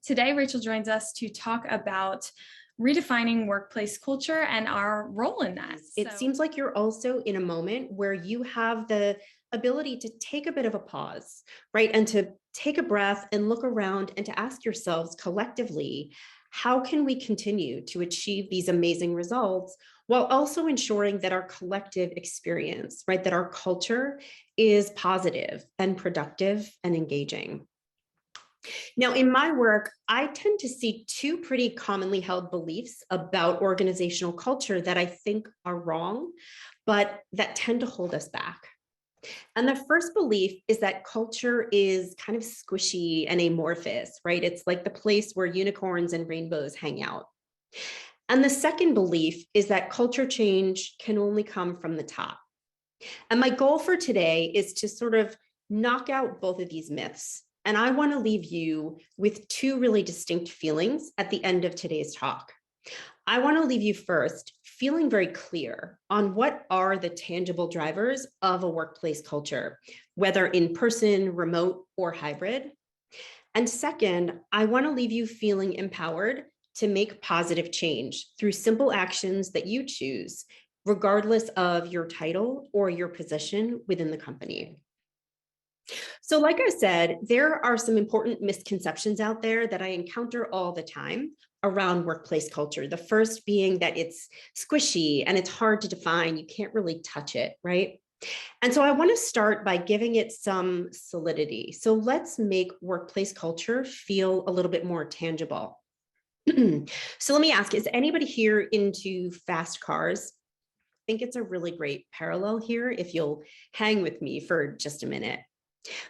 Today, Rachel joins us to talk about redefining workplace culture and our role in that. It seems like you're also in a moment where you have the ability to take a bit of a pause, right? And to take a breath and look around and to ask yourselves collectively, how can we continue to achieve these amazing results while also ensuring that our collective experience, right, that our culture is positive and productive and engaging? Now, in my work, I tend to see two pretty commonly held beliefs about organizational culture that I think are wrong, but that tend to hold us back. And the first belief is that culture is kind of squishy and amorphous, right? It's like the place where unicorns and rainbows hang out. And the second belief is that culture change can only come from the top. And my goal for today is to sort of knock out both of these myths. And I want to leave you with two really distinct feelings at the end of today's talk. I want to leave you first feeling very clear on what are the tangible drivers of a workplace culture, whether in person, remote, or hybrid. And second, I want to leave you feeling empowered to make positive change through simple actions that you choose, regardless of your title or your position within the company. So like I said, there are some important misconceptions out there that I encounter all the time around workplace culture. The first being that it's squishy and it's hard to define. You can't really touch it, right? And so I want to start by giving it some solidity. So let's make workplace culture feel a little bit more tangible. So let me ask, is anybody here into fast cars? I think it's a really great parallel here if you'll hang with me for just a minute.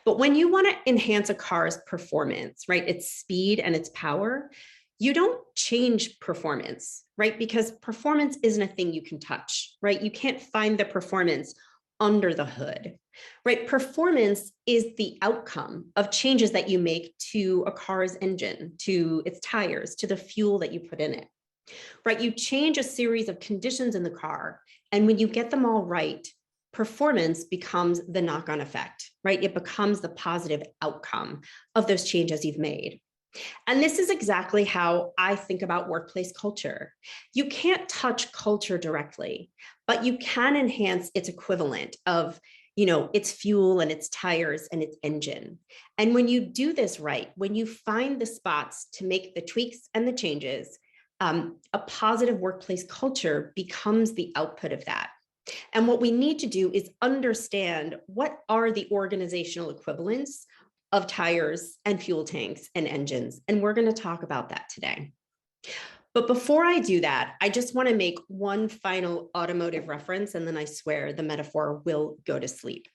But when you want to enhance a car's performance, right, its speed and its power, you don't change performance, right? Because performance isn't a thing you can touch, right? You can't find the performance under the hood, right? Performance is the outcome of changes that you make to a car's engine, to its tires, to the fuel that you put in it, right? You change a series of conditions in the car, and when you get them all right, performance becomes the knock-on effect, right? It becomes the positive outcome of those changes you've made. And this is exactly how I think about workplace culture. You can't touch culture directly, but you can enhance its equivalent of, its fuel and its tires and its engine. And when you do this right, when you find the spots to make the tweaks and the changes, a positive workplace culture becomes the output of that. And what we need to do is understand what are the organizational equivalents of tires and fuel tanks and engines. And we're going to talk about that today. But before I do that, I just want to make one final automotive reference, and then I swear the metaphor will go to sleep.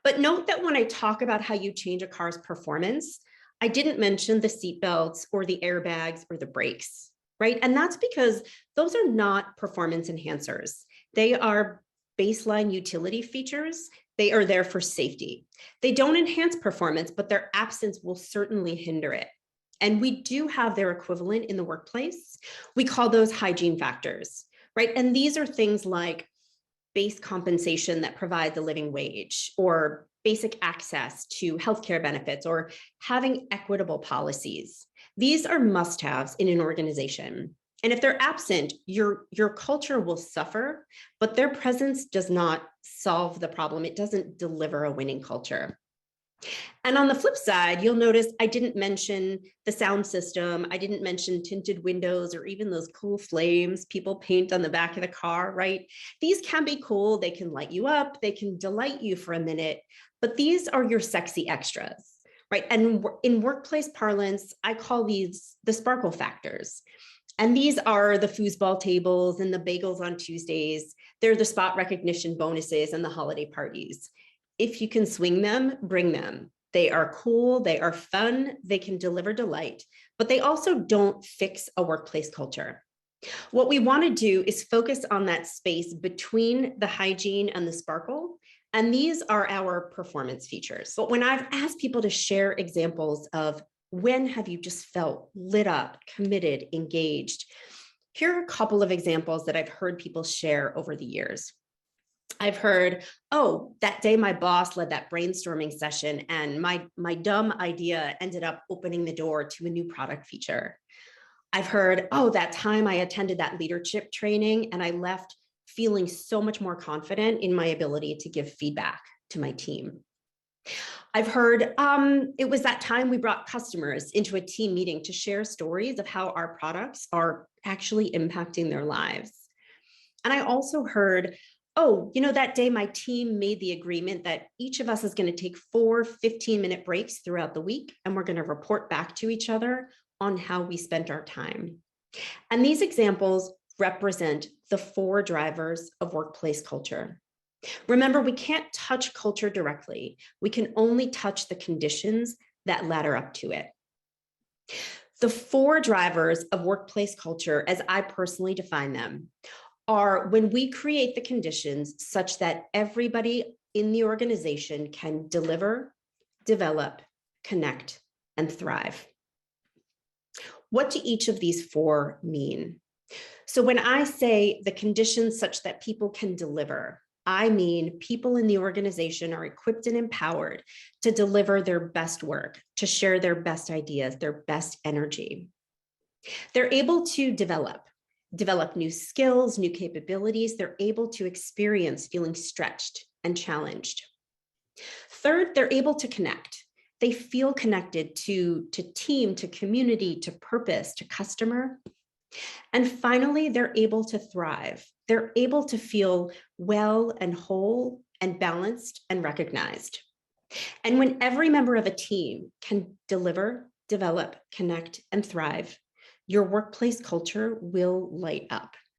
But note that when I talk about how you change a car's performance, I didn't mention the seat belts or the airbags or the brakes, right? And that's because those are not performance enhancers. They are baseline utility features. They are there for safety. They don't enhance performance, but their absence will certainly hinder it. And we do have their equivalent in the workplace. We call those hygiene factors, right? And these are things like base compensation that provides a living wage, or basic access to healthcare benefits, or having equitable policies. These are must-haves in an organization. And if they're absent, your culture will suffer, but their presence does not solve the problem. It doesn't deliver a winning culture. And on the flip side, you'll notice I didn't mention the sound system. I didn't mention tinted windows or even those cool flames people paint on the back of the car, right? These can be cool. They can light you up. They can delight you for a minute, but these are your sexy extras, right? And in workplace parlance, I call these the sparkle factors. And these are the foosball tables and the bagels on Tuesdays. They're the spot recognition bonuses and the holiday parties. If you can swing them, bring them. They are cool, they are fun, they can deliver delight, but they also don't fix a workplace culture. What we want to do is focus on that space between the hygiene and the sparkle, and these are our performance features. But when I've asked people to share examples of when have you just felt lit up, committed, engaged, here are a couple of examples that I've heard people share over the years. I've heard, oh, that day my boss led that brainstorming session and my dumb idea ended up opening the door to a new product feature. I've heard, oh, that time I attended that leadership training and I left feeling so much more confident in my ability to give feedback to my team. I've heard it was that time we brought customers into a team meeting to share stories of how our products are actually impacting their lives. And I also heard, oh, that day my team made the agreement that each of us is going to take 4 15-minute breaks throughout the week, and we're going to report back to each other on how we spent our time. And these examples represent the 4 drivers of workplace culture. Remember, we can't touch culture directly. We can only touch the conditions that ladder up to it. The 4 drivers of workplace culture, as I personally define them, are when we create the conditions such that everybody in the organization can deliver, develop, connect, and thrive. What do each of these 4 mean? So when I say the conditions such that people can deliver, I mean people in the organization are equipped and empowered to deliver their best work, to share their best ideas, their best energy. They're able to develop new skills, new capabilities. They're able to experience feeling stretched and challenged. Third, they're able to connect. They feel connected to team, to community, to purpose, to customer. And finally, they're able to thrive. They're able to feel well and whole and balanced and recognized. And when every member of a team can deliver, develop, connect, and thrive, your workplace culture will light up.